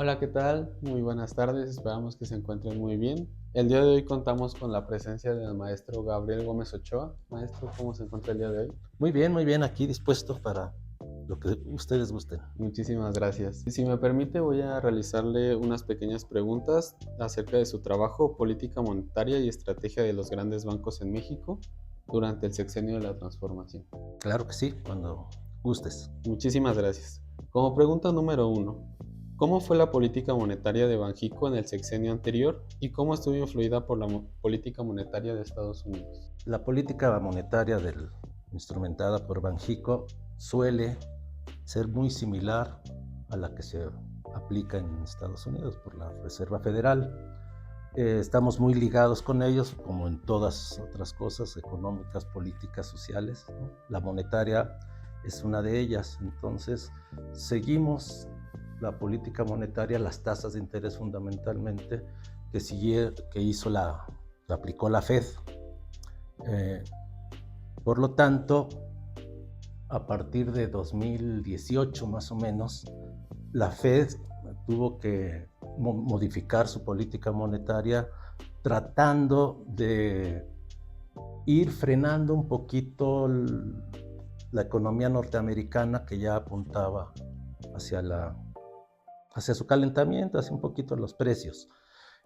Hola, ¿qué tal? Muy buenas tardes, esperamos que se encuentren muy bien. El día de hoy contamos con la presencia del maestro Gabriel Gómez Ochoa. Maestro, ¿cómo se encuentra el día de hoy? Muy bien, aquí dispuesto para lo que ustedes gusten. Muchísimas gracias. Si me permite, voy a realizarle unas pequeñas preguntas acerca de su trabajo, política monetaria y estrategia de los grandes bancos en México durante el sexenio de la transformación. Claro que sí, cuando gustes. Muchísimas gracias. Como pregunta número uno, ¿cómo fue la política monetaria de Banjico en el sexenio anterior y cómo estuvo influida por la política monetaria de Estados Unidos? La política monetaria instrumentada por Banjico suele ser muy similar a la que se aplica en Estados Unidos por la Reserva Federal. Estamos muy ligados con ellos, como en todas otras cosas económicas, políticas, sociales, ¿no? La monetaria es una de ellas. Entonces, seguimos la política monetaria, las tasas de interés fundamentalmente, que hizo que aplicó la Fed. Eh, por lo tanto, a partir de 2018 más o menos, la Fed tuvo que modificar su política monetaria tratando de ir frenando un poquito la economía norteamericana que ya apuntaba hacia, hacia su calentamiento, hacia un poquito los precios.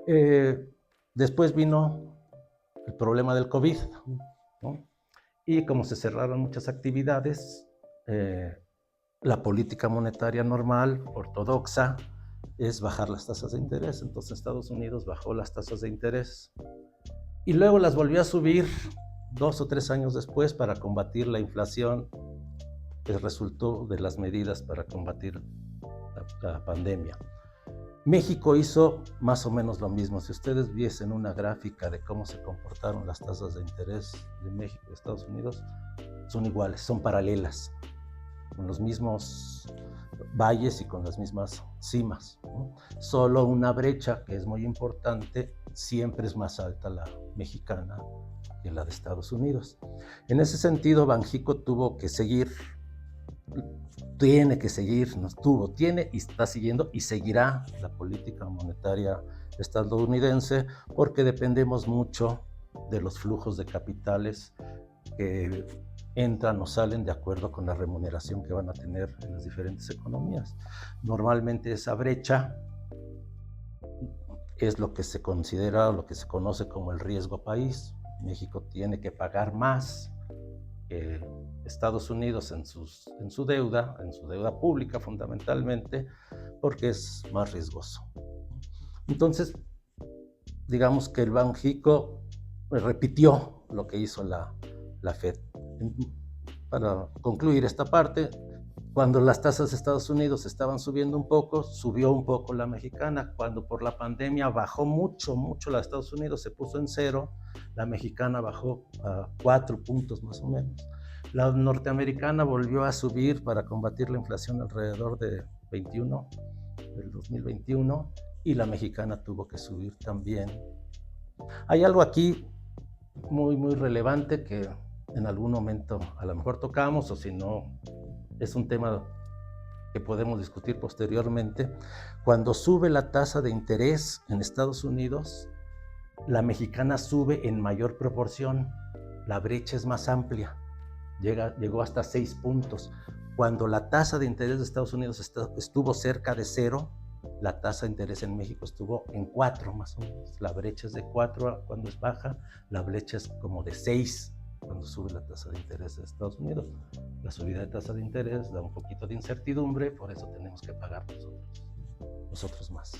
Eh, Después vino el problema del COVID, ¿no? Y como se cerraron muchas actividades, la política monetaria normal, ortodoxa, es bajar las tasas de interés. Entonces Estados Unidos bajó las tasas de interés y luego las volvió a subir 2 o 3 años después para combatir la inflación que resultó de las medidas para combatir la pandemia. México hizo más o menos lo mismo. Si ustedes viesen una gráfica de cómo se comportaron las tasas de interés de México y Estados Unidos, son iguales, son paralelas, con los mismos valles y con las mismas cimas, ¿no? Solo una brecha que es muy importante, siempre es más alta la mexicana que la de Estados Unidos. En ese sentido, Banjico tiene y está siguiendo y seguirá la política monetaria estadounidense porque dependemos mucho de los flujos de capitales que entran o salen de acuerdo con la remuneración que van a tener en las diferentes economías. Normalmente esa brecha es lo que se considera o lo que se conoce como el riesgo país. México tiene que pagar más que Estados Unidos en su deuda pública fundamentalmente, porque es más riesgoso. Entonces, digamos que el Banjico repitió lo que hizo la Fed. Para concluir esta parte, cuando las tasas de Estados Unidos estaban subiendo un poco, subió un poco la mexicana. Cuando por la pandemia bajó mucho la de Estados Unidos, se puso en 0, la mexicana bajó a 4 puntos más o menos. La norteamericana volvió a subir para combatir la inflación alrededor de 21, del 2021, y la mexicana tuvo que subir también. Hay algo aquí muy relevante que en algún momento a lo mejor tocamos, o si no, es un tema que podemos discutir posteriormente. Cuando sube la tasa de interés en Estados Unidos, la mexicana sube en mayor proporción, la brecha es más amplia, llegó hasta 6 puntos. Cuando la tasa de interés de Estados Unidos estuvo cerca de 0, la tasa de interés en México estuvo en 4 más o menos. La brecha es de 4 cuando es baja, la brecha es como de 6 cuando sube la tasa de interés de Estados Unidos. La subida de tasa de interés da un poquito de incertidumbre, por eso tenemos que pagar nosotros más.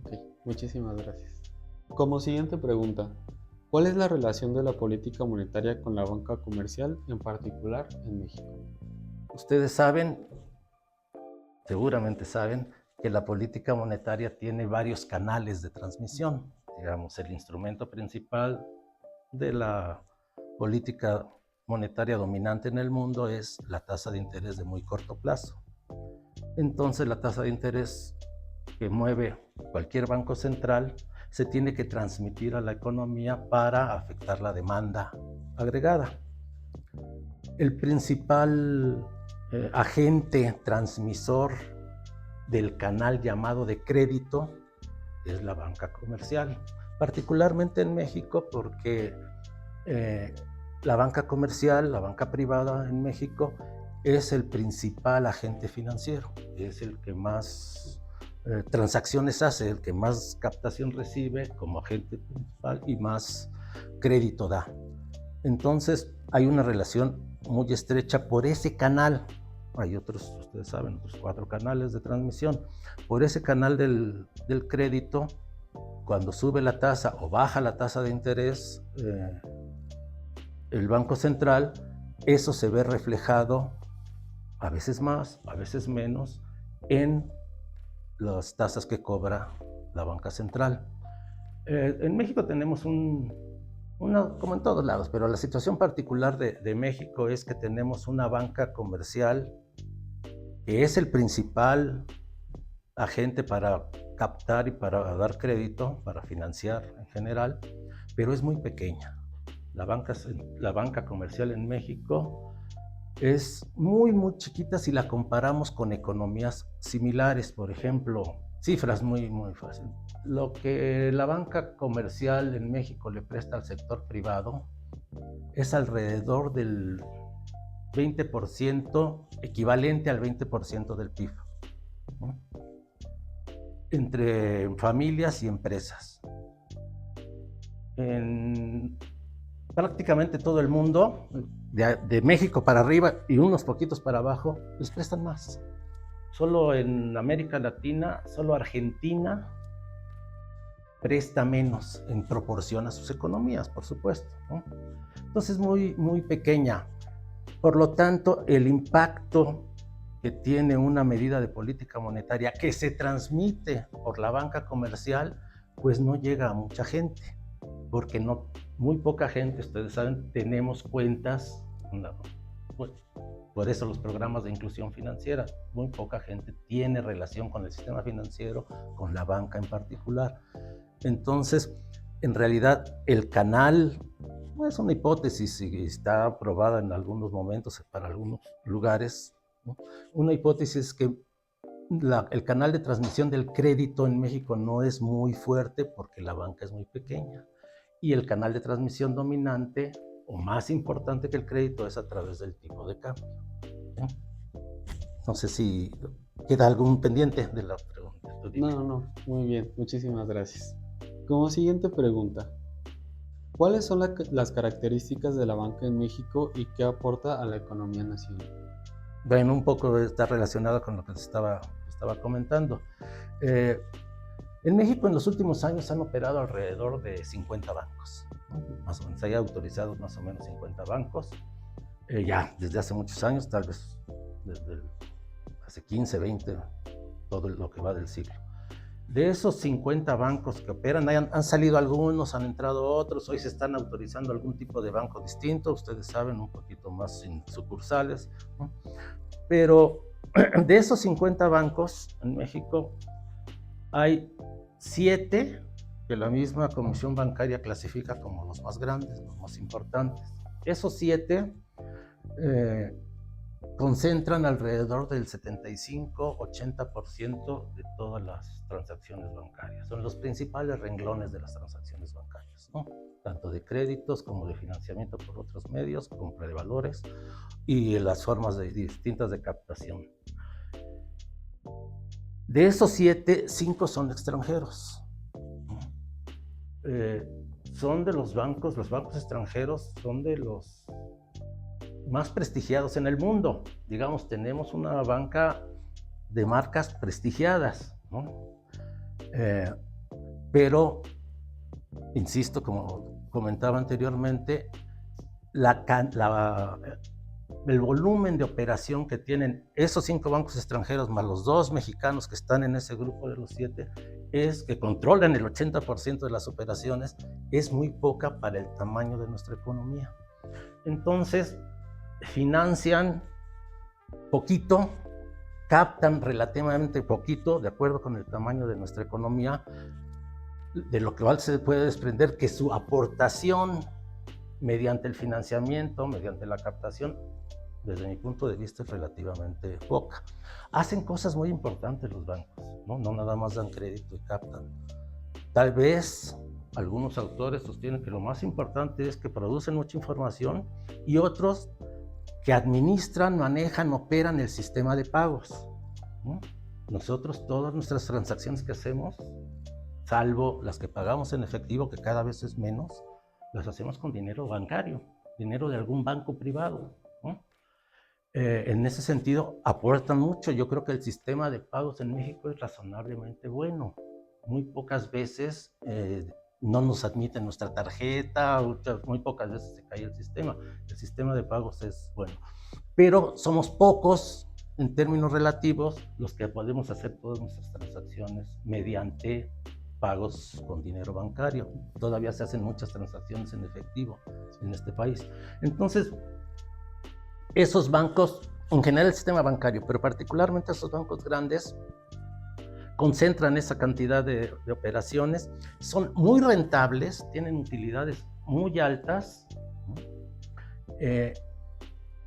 Ok, muchísimas gracias. Como siguiente pregunta, ¿cuál es la relación de la política monetaria con la banca comercial, en particular en México? Ustedes saben, seguramente saben, que la política monetaria tiene varios canales de transmisión. Digamos, el instrumento principal de la política monetaria dominante en el mundo es la tasa de interés de muy corto plazo. Entonces, la tasa de interés que mueve cualquier banco central se tiene que transmitir a la economía para afectar la demanda agregada. El principal agente transmisor del canal llamado de crédito es la banca comercial, particularmente en México porque la banca comercial, la banca privada en México es el principal agente financiero, es el que más transacciones hace, el que más captación recibe como agente principal y más crédito da. Entonces hay una relación muy estrecha por ese canal. Hay otros, ustedes saben, otros 4 canales de transmisión. Por ese canal del crédito, cuando sube la tasa o baja la tasa de interés, el Banco Central, eso se ve reflejado, a veces más, a veces menos, en las tasas que cobra la banca central. En México tenemos como en todos lados, pero la situación particular de México es que tenemos una banca comercial que es el principal agente para captar y para dar crédito, para financiar en general, pero es muy pequeña. La banca comercial en México es muy chiquita si la comparamos con economías similares. Por ejemplo, cifras muy fáciles. Lo que la banca comercial en México le presta al sector privado es alrededor del 20%, equivalente al 20% del PIB, ¿no? Entre familias y empresas. En prácticamente todo el mundo, de México para arriba y unos poquitos para abajo, les prestan más. Solo en América Latina, solo Argentina presta menos en proporción a sus economías, por supuesto, ¿no? Entonces muy pequeña. Por lo tanto, el impacto que tiene una medida de política monetaria que se transmite por la banca comercial, pues no llega a mucha gente, porque muy poca gente, ustedes saben, tenemos cuentas, por eso los programas de inclusión financiera, muy poca gente tiene relación con el sistema financiero, con la banca en particular. Entonces, en realidad, el canal, es una hipótesis y está aprobada en algunos momentos para algunos lugares, ¿no? Una hipótesis es que el canal de transmisión del crédito en México no es muy fuerte porque la banca es muy pequeña. Y el canal de transmisión dominante o más importante que el crédito es a través del tipo de cambio. No sé si queda algún pendiente de la pregunta. No, muy bien, muchísimas gracias. Como siguiente pregunta, ¿cuáles son las características de la banca en México y qué aporta a la economía nacional? Bueno, un poco está relacionado con lo que estaba comentando. En México en los últimos años han operado alrededor de 50 bancos, ¿no? Más o menos, se hay autorizados más o menos 50 bancos, ya desde hace muchos años, tal vez desde hace 15, 20, todo lo que va del siglo. De esos 50 bancos que operan, han salido algunos, han entrado otros, hoy se están autorizando algún tipo de banco distinto, ustedes saben, un poquito más sin sucursales, ¿no? Pero de esos 50 bancos en México, hay 7 que la misma Comisión Bancaria clasifica como los más grandes, los más importantes. Esos 7 concentran alrededor del 75-80% de todas las transacciones bancarias. Son los principales renglones de las transacciones bancarias, ¿no? Tanto de créditos como de financiamiento por otros medios, compra de valores y las formas distintas de captación. De esos 7, 5 son extranjeros. Son de los bancos extranjeros son de los más prestigiados en el mundo. Digamos, tenemos una banca de marcas prestigiadas, ¿no? Pero, insisto, como comentaba anteriormente, el volumen de operación que tienen esos 5 bancos extranjeros más los 2 mexicanos que están en ese grupo de los 7, es que controlan el 80% de las operaciones, es muy poca para el tamaño de nuestra economía. Entonces, financian poquito, captan relativamente poquito, de acuerdo con el tamaño de nuestra economía, de lo que se puede desprender que su aportación mediante el financiamiento, mediante la captación, desde mi punto de vista, es relativamente poca. Hacen cosas muy importantes los bancos, ¿no? No nada más dan crédito y captan. Tal vez algunos autores sostienen que lo más importante es que producen mucha información y otros que administran, manejan, operan el sistema de pagos, ¿no? Nosotros, todas nuestras transacciones que hacemos, salvo las que pagamos en efectivo, que cada vez es menos, las hacemos con dinero bancario, dinero de algún banco privado, ¿no? En ese sentido, aportan mucho. Yo creo que el sistema de pagos en México es razonablemente bueno. Muy pocas veces no nos admiten nuestra tarjeta, muy pocas veces se cae el sistema. El sistema de pagos es bueno. Pero somos pocos, en términos relativos, los que podemos hacer todas nuestras transacciones mediante pagos con dinero bancario. Todavía se hacen muchas transacciones en efectivo en este país. Entonces, esos bancos, en general el sistema bancario, pero particularmente esos bancos grandes, concentran esa cantidad de operaciones, son muy rentables, tienen utilidades muy altas,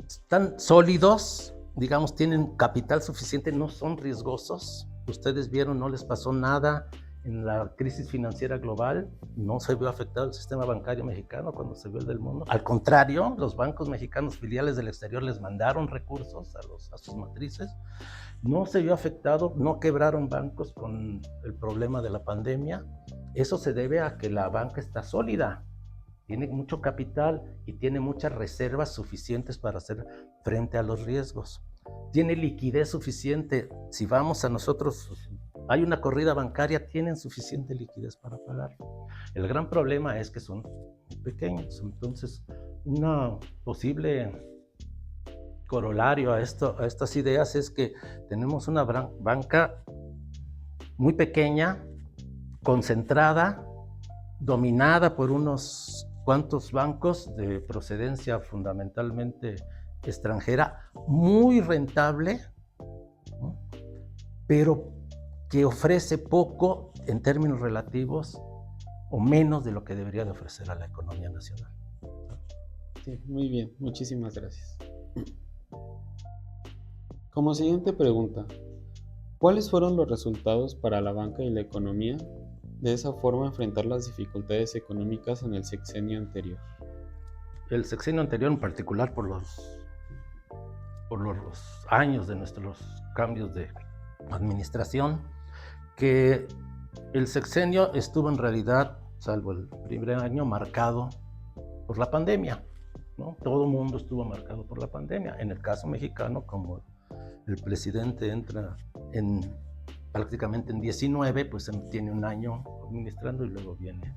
están sólidos, digamos, tienen capital suficiente, no son riesgosos. Ustedes vieron, no les pasó nada en la crisis financiera global, no se vio afectado el sistema bancario mexicano cuando se vio el del mundo. Al contrario, los bancos mexicanos filiales del exterior les mandaron recursos a sus matrices. No se vio afectado, no quebraron bancos con el problema de la pandemia. Eso se debe a que la banca está sólida, tiene mucho capital y tiene muchas reservas suficientes para hacer frente a los riesgos. Tiene liquidez suficiente. Si vamos a nosotros, hay una corrida bancaria, tienen suficiente liquidez para pagar. El gran problema es que son muy pequeños. Entonces, una posible corolario a estas ideas es que tenemos una banca muy pequeña, concentrada, dominada por unos cuantos bancos de procedencia fundamentalmente extranjera, muy rentable, ¿no? Pero que ofrece poco en términos relativos o menos de lo que debería de ofrecer a la economía nacional. Sí, muy bien, muchísimas gracias. Como siguiente pregunta, ¿cuáles fueron los resultados para la banca y la economía de esa forma enfrentar las dificultades económicas en el sexenio anterior? El sexenio anterior, en particular por los años de nuestros cambios de administración, que el sexenio estuvo en realidad, salvo el primer año, marcado por la pandemia, ¿no? Todo el mundo estuvo marcado por la pandemia. En el caso mexicano, como el presidente entra prácticamente en 19, pues tiene un año administrando y luego viene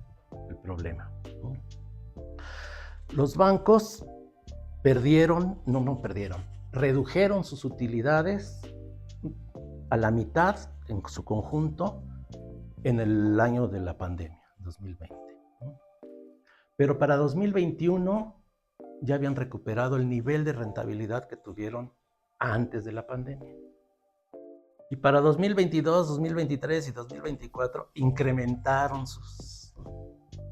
el problema, ¿no? Los bancos redujeron sus utilidades a la mitad en su conjunto en el año de la pandemia, 2020, ¿no? Pero para 2021 ya habían recuperado el nivel de rentabilidad que tuvieron antes de la pandemia. Y para 2022, 2023 y 2024 incrementaron sus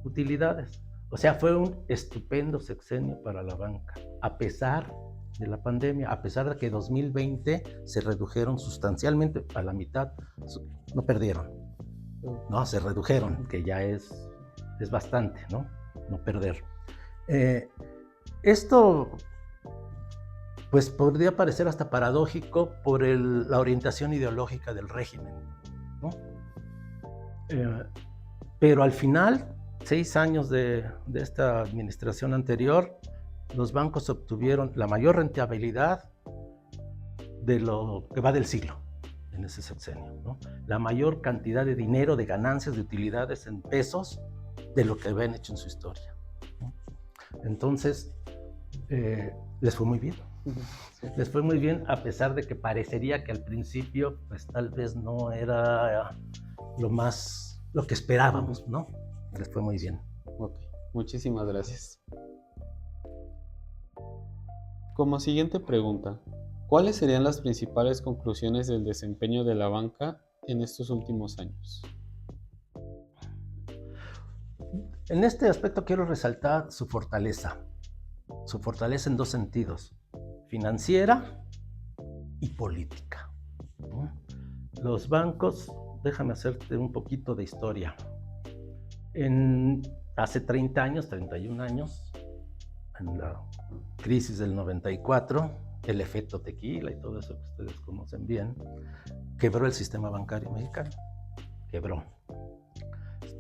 utilidades. O sea, fue un estupendo sexenio para la banca, a pesar de la pandemia, a pesar de que 2020 se redujeron sustancialmente a la mitad. No perdieron, no, se redujeron, que ya es bastante, ¿no? No perder. Esto pues podría parecer hasta paradójico por la orientación ideológica del régimen, ¿no? Pero al final, 6 años de esta administración anterior, los bancos obtuvieron la mayor rentabilidad de lo que va del siglo en ese sexenio, ¿no? La mayor cantidad de dinero, de ganancias, de utilidades en pesos de lo que habían hecho en su historia, ¿no? Entonces, les fue muy bien. Sí. Les fue muy bien, a pesar de que parecería que al principio pues tal vez no era lo que esperábamos, ¿no? Les fue muy bien. Ok, muchísimas gracias. Como siguiente pregunta, ¿cuáles serían las principales conclusiones del desempeño de la banca en estos últimos años? En este aspecto quiero resaltar su fortaleza en 2 sentidos. financiera y política. Los bancos, déjame hacerte un poquito de historia. Hace 30 años, 31 años, en la crisis del 94, el efecto tequila y todo eso que ustedes conocen bien, quebró el sistema bancario mexicano. Quebró.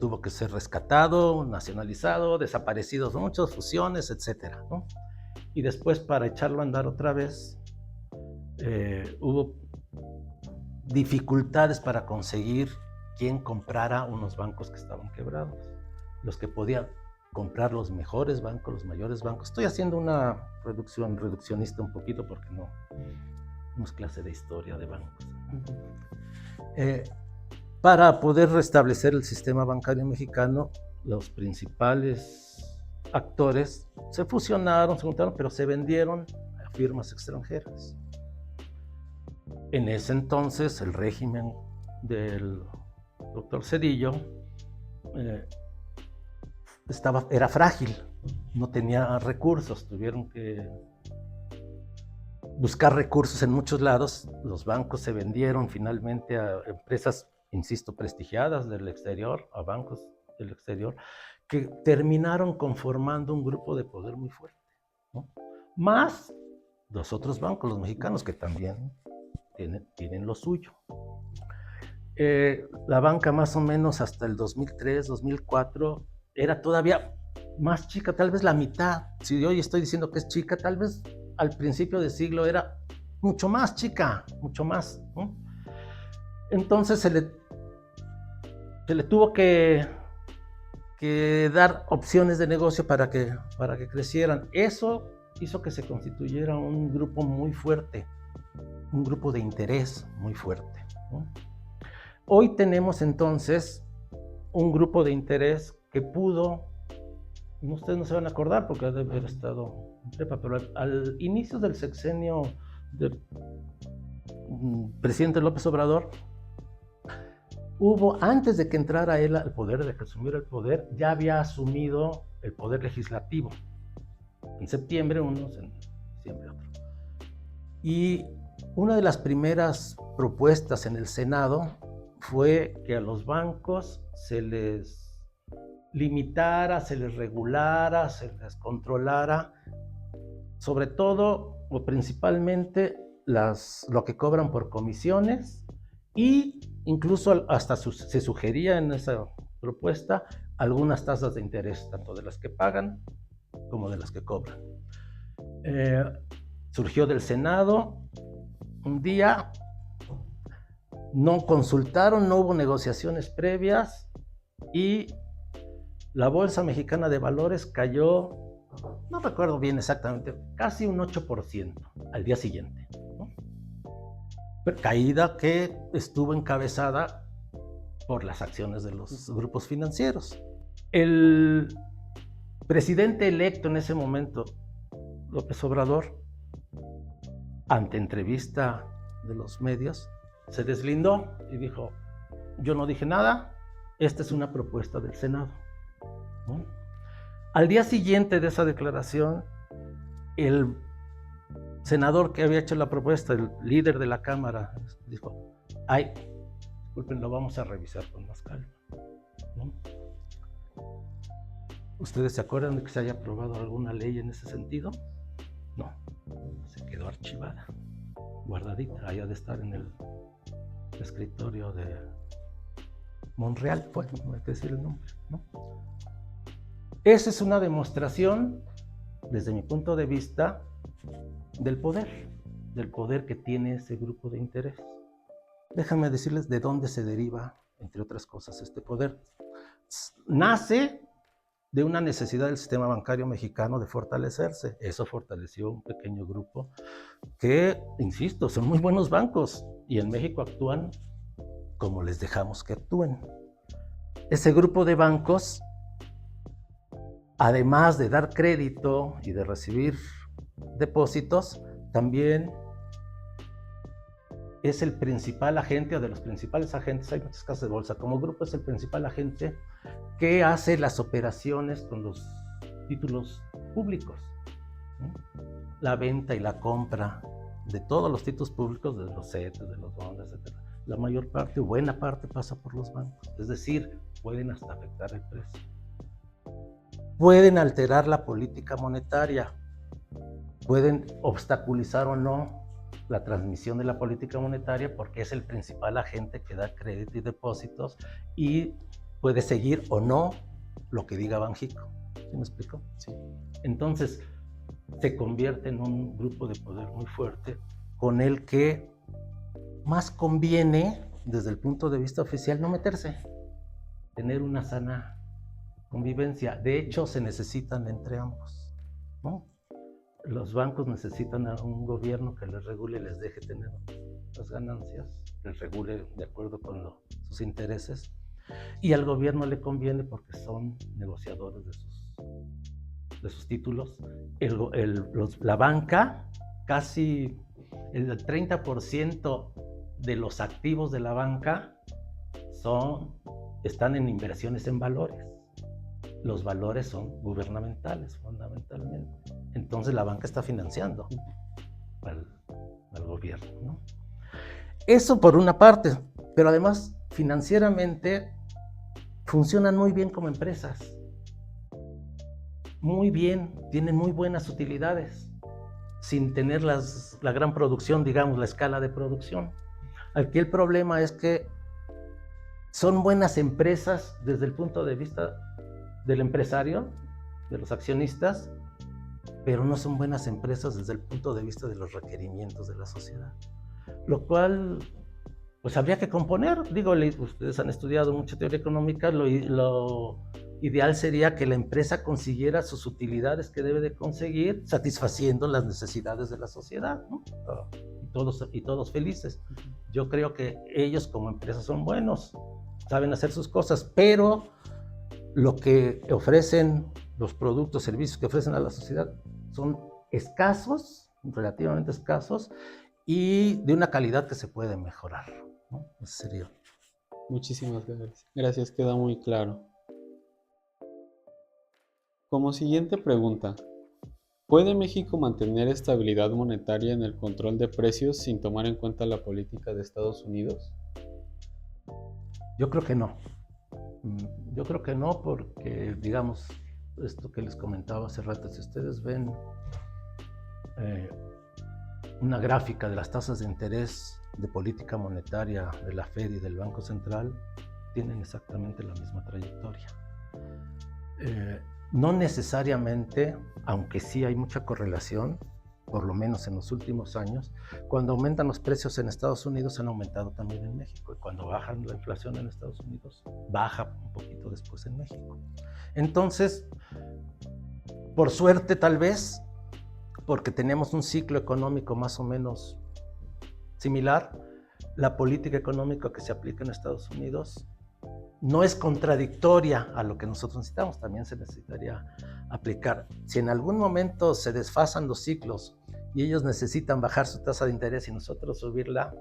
Tuvo que ser rescatado, nacionalizado, desaparecidos muchos, fusiones, etcétera, ¿no? Y después, para echarlo a andar otra vez, hubo dificultades para conseguir quien comprara unos bancos que estaban quebrados. Los que podían comprar los mejores bancos, los mayores bancos. Estoy haciendo una reduccionista un poquito porque no es clase de historia de bancos. Para poder restablecer el sistema bancario mexicano, los principales actores se fusionaron, se juntaron, pero se vendieron a firmas extranjeras. En ese entonces, el régimen del doctor Zedillo era frágil, no tenía recursos, tuvieron que buscar recursos en muchos lados. Los bancos se vendieron finalmente a empresas, insisto, prestigiadas del exterior, a bancos del exterior, que terminaron conformando un grupo de poder muy fuerte, ¿no? Más los otros bancos, los mexicanos, que también tienen lo suyo. La banca más o menos hasta el 2003, 2004, era todavía más chica, tal vez la mitad. Si hoy estoy diciendo que es chica, tal vez al principio del siglo era mucho más chica, mucho más, ¿no? Entonces se le tuvo que dar opciones de negocio para que crecieran. Eso hizo que se constituyera un grupo muy fuerte, un grupo de interés muy fuerte, ¿no? Hoy tenemos entonces un grupo de interés que pudo, ustedes no se van a acordar porque debe haber estado en prepa, pero al inicio del sexenio del presidente López Obrador, antes de que entrara él al poder, de que asumiera el poder, ya había asumido el poder legislativo. En septiembre unos, en diciembre otros. Y una de las primeras propuestas en el Senado fue que a los bancos se les limitara, se les regulara, se les controlara, sobre todo o principalmente lo que cobran por comisiones, y incluso hasta se sugería en esa propuesta algunas tasas de interés, tanto de las que pagan como de las que cobran. Surgió del Senado un día, no consultaron, no hubo negociaciones previas y la Bolsa Mexicana de Valores cayó, no recuerdo bien exactamente, casi un 8% al día siguiente, ¿no? Caída que estuvo encabezada por las acciones de los grupos financieros. El presidente electo en ese momento, López Obrador, ante entrevista de los medios, se deslindó y dijo: yo no dije nada, esta es una propuesta del Senado, ¿no? Al día siguiente de esa declaración, el senador que había hecho la propuesta, el líder de la Cámara, dijo: ay, disculpen, lo vamos a revisar con más calma, ¿no? ¿Ustedes se acuerdan de que se haya aprobado alguna ley en ese sentido? No, se quedó archivada, guardadita, allá de estar en el escritorio de Monreal, pues, no hay que decir el nombre, ¿no? Esa es una demostración, desde mi punto de vista, del poder que tiene ese grupo de interés. Déjenme decirles de dónde se deriva, entre otras cosas, este poder. Nace de una necesidad del sistema bancario mexicano de fortalecerse. Eso fortaleció un pequeño grupo que, insisto, son muy buenos bancos y en México actúan como les dejamos que actúen. Ese grupo de bancos, además de dar crédito y de recibir depósitos, también es el principal agente o de los principales agentes. Hay muchas casas de bolsa. Como grupo es el principal agente que hace las operaciones con los títulos públicos, ¿no? la venta y la compra de todos los títulos públicos, de los CETES, de los bonos, etc., la mayor parte, buena parte, pasa por los bancos. Es decir, pueden hasta afectar el precio. Pueden alterar la política monetaria, pueden obstaculizar o no la transmisión de la política monetaria, porque es el principal agente que da crédito y depósitos y puede seguir o no lo que diga Banxico. ¿Sí me explico? Sí. Entonces, se convierte en un grupo de poder muy fuerte con el que más conviene, desde el punto de vista oficial, no meterse, tener una sana convivencia. De hecho, se necesitan entre ambos, ¿no? Los bancos necesitan a un gobierno que les regule y les deje tener las ganancias, les regule de acuerdo con sus intereses, y al gobierno le conviene porque son negociadores de sus títulos. La banca, casi el 30% de los activos de la banca están en inversiones en valores. Los valores son gubernamentales, fundamentalmente. Entonces la banca está financiando al gobierno, ¿no? Eso por una parte, pero además financieramente funcionan muy bien como empresas. Muy bien, tienen muy buenas utilidades, sin tener la gran producción, digamos, la escala de producción. Aquí el problema es que son buenas empresas desde el punto de vista del empresario, de los accionistas, pero no son buenas empresas desde el punto de vista de los requerimientos de la sociedad. Lo cual, pues habría que componer. Digo, ustedes han estudiado mucha teoría económica, lo ideal sería que la empresa consiguiera sus utilidades que debe de conseguir, satisfaciendo las necesidades de la sociedad, ¿no? Y todos felices. Yo creo que ellos como empresas son buenos, saben hacer sus cosas, pero lo que ofrecen, los productos, servicios que ofrecen a la sociedad son escasos, relativamente escasos, y de una calidad que se puede mejorar, ¿no? Ese sería. Muchísimas gracias. Gracias, queda muy claro. Como siguiente pregunta, ¿puede México mantener estabilidad monetaria en el control de precios sin tomar en cuenta la política de Estados Unidos? Yo creo que no. Yo creo que no, porque, digamos, esto que les comentaba hace rato, si ustedes ven una gráfica de las tasas de interés de política monetaria de la Fed y del Banco Central, tienen exactamente la misma trayectoria. No necesariamente, aunque sí hay mucha correlación, por lo menos en los últimos años, cuando aumentan los precios en Estados Unidos han aumentado también en México, y cuando bajan la inflación en Estados Unidos, baja un poquito después en México. Entonces, por suerte tal vez, porque tenemos un ciclo económico más o menos similar, la política económica que se aplica en Estados Unidos no es contradictoria a lo que nosotros necesitamos, también se necesitaría aplicar. Si en algún momento se desfasan los ciclos y ellos necesitan bajar su tasa de interés y nosotros subirla,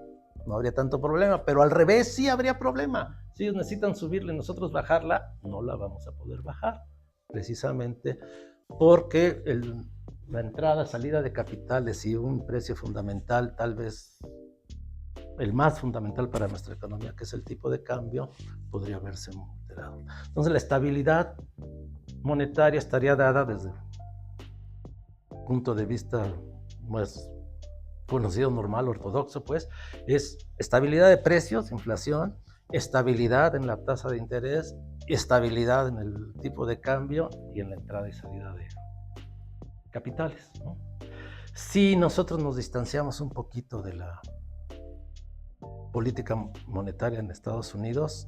no habría tanto problema, pero al revés sí habría problema. Si ellos necesitan subirla y nosotros bajarla, no la vamos a poder bajar, precisamente porque la entrada, salida de capitales y un precio fundamental, tal vez el más fundamental para nuestra economía, que es el tipo de cambio, podría verse alterado. Entonces la estabilidad monetaria estaría dada desde el punto de vista más conocido, normal, ortodoxo, pues, es estabilidad de precios, inflación, estabilidad en la tasa de interés, estabilidad en el tipo de cambio y en la entrada y salida de capitales, ¿no? Si nosotros nos distanciamos un poquito de la política monetaria en Estados Unidos,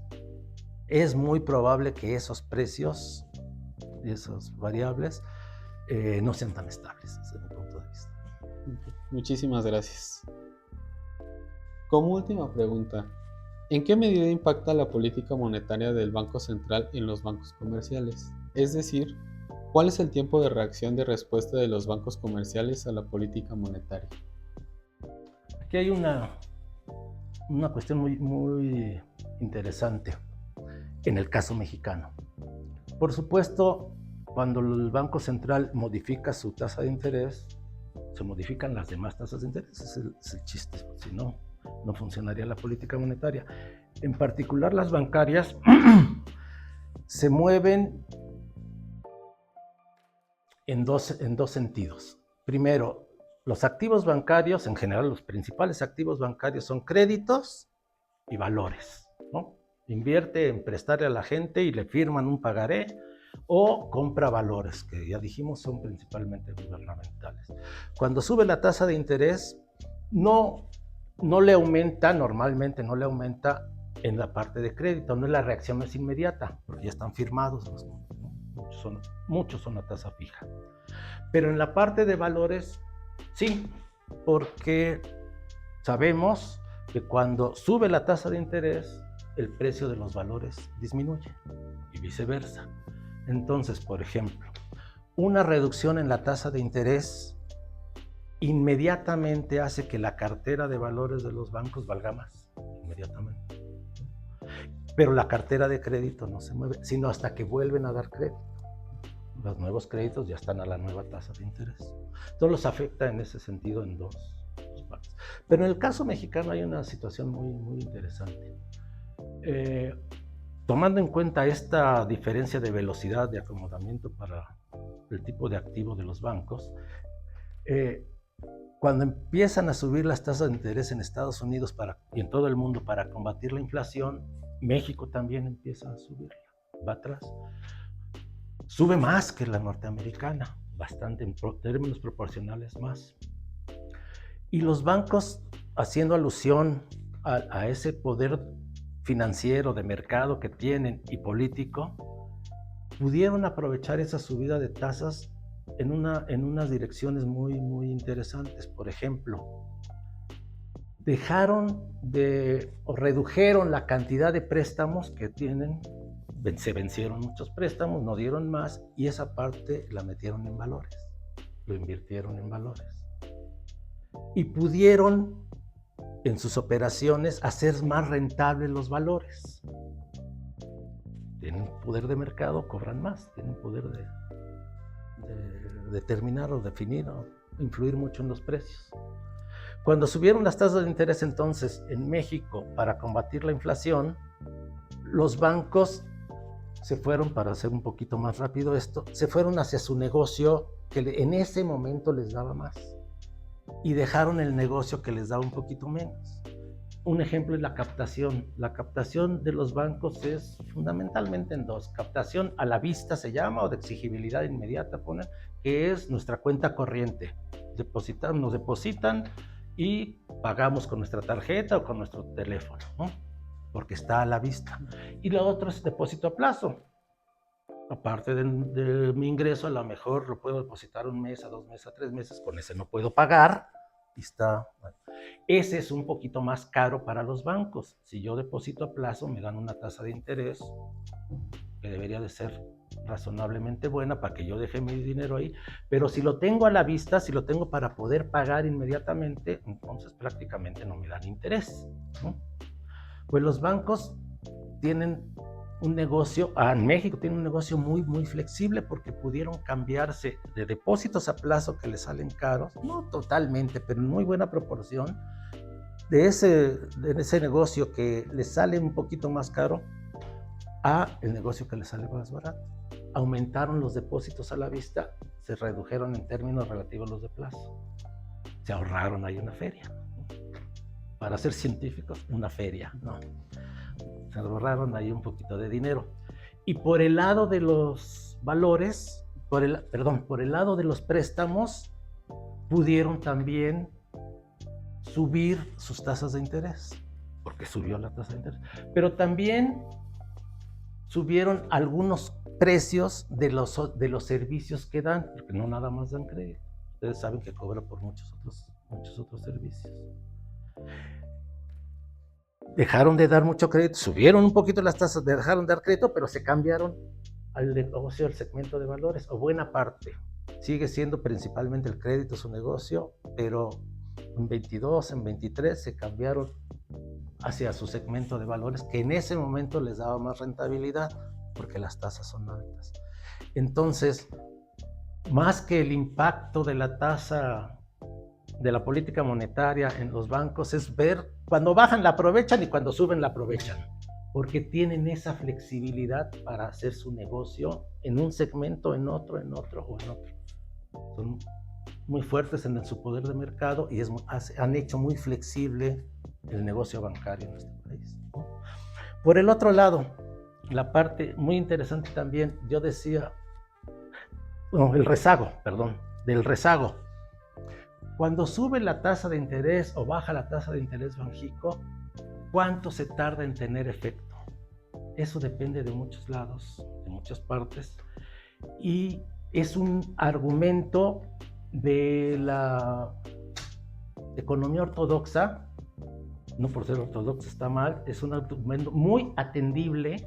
es muy probable que esos precios y esas variables no sean tan estables desde mi punto de vista. Muchísimas gracias. Como última pregunta, ¿en qué medida impacta la política monetaria del Banco Central en los bancos comerciales? Es decir, ¿cuál es el tiempo de reacción de respuesta de los bancos comerciales a la política monetaria? Aquí hay una cuestión muy interesante en el caso mexicano. Por supuesto, cuando el Banco Central modifica su tasa de interés, se modifican las demás tasas de interés. Es el chiste, si no, no funcionaría la política monetaria. En particular, las bancarias se mueven en dos sentidos. Primero, los activos bancarios, en general los principales activos bancarios son créditos y valores, ¿no? Invierte en prestarle a la gente y le firman un pagaré, o compra valores, que ya dijimos son principalmente gubernamentales. Cuando sube la tasa de interés, no le aumenta, normalmente no le aumenta en la parte de crédito, no es la reacción, no es inmediata, porque ya están firmados, muchos son a tasa fija. Pero en la parte de valores, sí, porque sabemos que cuando sube la tasa de interés, el precio de los valores disminuye y viceversa. Entonces, por ejemplo, una reducción en la tasa de interés inmediatamente hace que la cartera de valores de los bancos valga más, inmediatamente. Pero la cartera de crédito no se mueve, sino hasta que vuelven a dar crédito. Los nuevos créditos ya están a la nueva tasa de interés. Entonces los afecta en ese sentido en dos partes. Pero en el caso mexicano hay una situación muy interesante. Tomando en cuenta esta diferencia de velocidad de acomodamiento para el tipo de activo de los bancos, cuando empiezan a subir las tasas de interés en Estados Unidos y en todo el mundo para combatir la inflación, México también empieza a subirla, va atrás. Sube más que la norteamericana, bastante en términos proporcionales más. Y los bancos, haciendo alusión a ese poder financiero, de mercado que tienen y político, pudieron aprovechar esa subida de tasas en unas direcciones muy interesantes. Por ejemplo, redujeron la cantidad de préstamos que tienen, se vencieron muchos préstamos, no dieron más, y esa parte la metieron en valores, lo invirtieron en valores. Y pudieron en sus operaciones hacer más rentables los valores. Tienen poder de mercado, cobran más, tienen poder de determinar o definir o influir mucho en los precios. Cuando subieron las tasas de interés entonces en México para combatir la inflación, los bancos se fueron, para hacer un poquito más rápido esto, se fueron hacia su negocio que en ese momento les daba más y dejaron el negocio que les daba un poquito menos. Un ejemplo es la captación. La captación de los bancos es fundamentalmente en dos. Captación a la vista se llama, o de exigibilidad inmediata ponen, que es nuestra cuenta corriente. Nos depositan y pagamos con nuestra tarjeta o con nuestro teléfono, ¿no? Porque está a la vista. Y lo otro es depósito a plazo. Aparte de mi ingreso, a lo mejor lo puedo depositar 1 mes, a 2 meses, a 3 meses, con ese no puedo pagar. Y ese es un poquito más caro para los bancos. Si yo deposito a plazo, me dan una tasa de interés que debería de ser razonablemente buena para que yo deje mi dinero ahí. Pero si lo tengo a la vista, si lo tengo para poder pagar inmediatamente, entonces prácticamente no me dan interés, ¿no? Pues los bancos tienen un negocio, en México tienen un negocio muy flexible, porque pudieron cambiarse de depósitos a plazo que les salen caros, no totalmente, pero en muy buena proporción, de ese negocio que les sale un poquito más caro a el negocio que les sale más barato. Aumentaron los depósitos a la vista, se redujeron en términos relativos los de plazo. Se ahorraron ahí una feria. Para ser científicos, una feria, ¿no? Se ahorraron ahí un poquito de dinero. Y por el lado de los valores, por el lado de los préstamos, pudieron también subir sus tasas de interés, porque subió la tasa de interés. Pero también subieron algunos precios de los servicios que dan, porque no nada más dan crédito. Ustedes saben que cobran por muchos otros servicios. Dejaron de dar mucho crédito, subieron un poquito las tasas, dejaron de dar crédito, pero se cambiaron al negocio, al segmento de valores, o buena parte. Sigue siendo principalmente el crédito su negocio, pero en 22, en 23 se cambiaron hacia su segmento de valores, que en ese momento les daba más rentabilidad, porque las tasas son altas. Entonces, más que el impacto de la tasa de la política monetaria en los bancos es ver cuando bajan la aprovechan y cuando suben la aprovechan, porque tienen esa flexibilidad para hacer su negocio en un segmento, en otro o en otro. Son muy fuertes en su poder de mercado y han hecho muy flexible el negocio bancario en nuestro país. Por el otro lado, la parte muy interesante también, yo decía, del rezago. Cuando sube la tasa de interés o baja la tasa de interés Banxico, ¿cuánto se tarda en tener efecto? Eso depende de muchos lados, de muchas partes, y es un argumento de la economía ortodoxa. No por ser ortodoxa está mal, es un argumento muy atendible,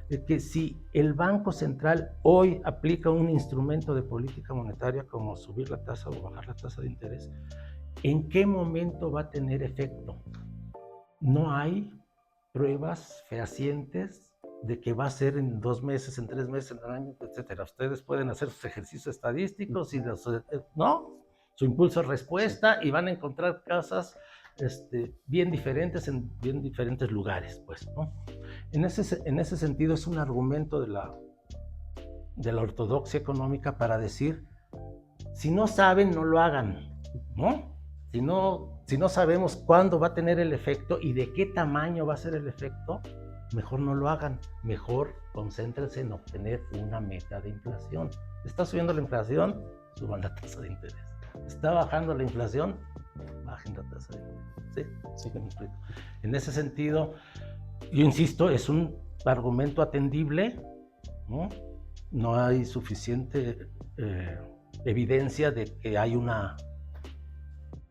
de que si el Banco Central hoy aplica un instrumento de política monetaria como subir la tasa o bajar la tasa de interés, ¿en qué momento va a tener efecto? No hay pruebas fehacientes de que va a ser en 2 meses, en 3 meses, en un año, etc. Ustedes pueden hacer sus ejercicios estadísticos y su impulso de respuesta y van a encontrar casas bien diferentes en bien diferentes lugares, pues, ¿no? En ese sentido es un argumento de la ortodoxia económica para decir, si no saben, no lo hagan, ¿no? Si no sabemos cuándo va a tener el efecto y de qué tamaño va a ser el efecto, mejor no lo hagan, mejor concéntrense en obtener una meta de inflación. Está subiendo la inflación, suban la tasa de interés. Está bajando la inflación, bajen la tasa de interés. ¿Sí? En ese sentido, yo insisto, es un argumento atendible, ¿no? No hay suficiente evidencia de que hay una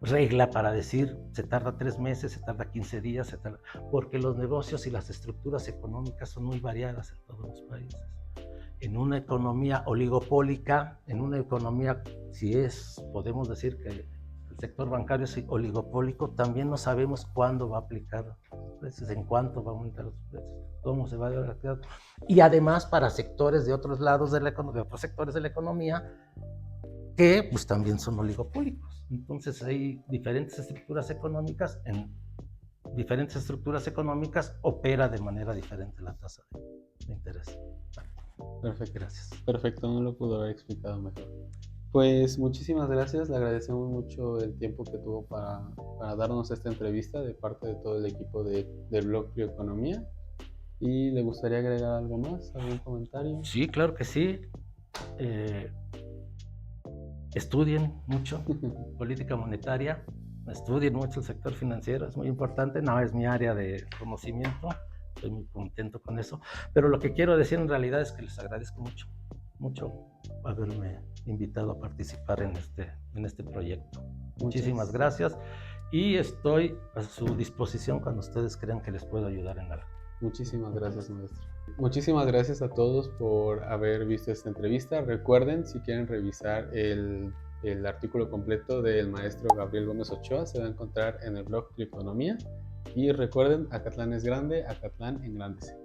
regla para decir se tarda 3 meses, se tarda 15 días, porque los negocios y las estructuras económicas son muy variadas en todos los países. En una economía oligopólica, en una economía, podemos decir que el sector bancario es oligopólico, también no sabemos cuándo va a aplicar los precios, en cuánto va a aumentar los precios, cómo se va a dar. Y además para sectores de otros lados de otros sectores de la economía que pues también son oligopólicos. Entonces hay diferentes estructuras económicas, en diferentes estructuras económicas opera de manera diferente la tasa de interés. Perfecto. Gracias. Perfecto, no lo pudo haber explicado mejor. Pues muchísimas gracias, le agradecemos mucho el tiempo que tuvo para darnos esta entrevista de parte de todo el equipo del blog Bioeconomía. ¿Y le gustaría agregar algo más, algún comentario? Sí, claro que sí. Estudien mucho política monetaria, estudien mucho el sector financiero, es muy importante, no es mi área de conocimiento, estoy muy contento con eso, pero lo que quiero decir en realidad es que les agradezco mucho haberme invitado a participar en este proyecto. Muchísimas gracias y estoy a su disposición cuando ustedes crean que les puedo ayudar en algo. Muchísimas gracias, maestro. Muchísimas gracias a todos por haber visto esta entrevista. Recuerden, si quieren revisar el artículo completo del maestro Gabriel Gómez Ochoa, se va a encontrar en el blog Bioeconomía. Y recuerden, Acatlán es grande, Acatlán engrandece.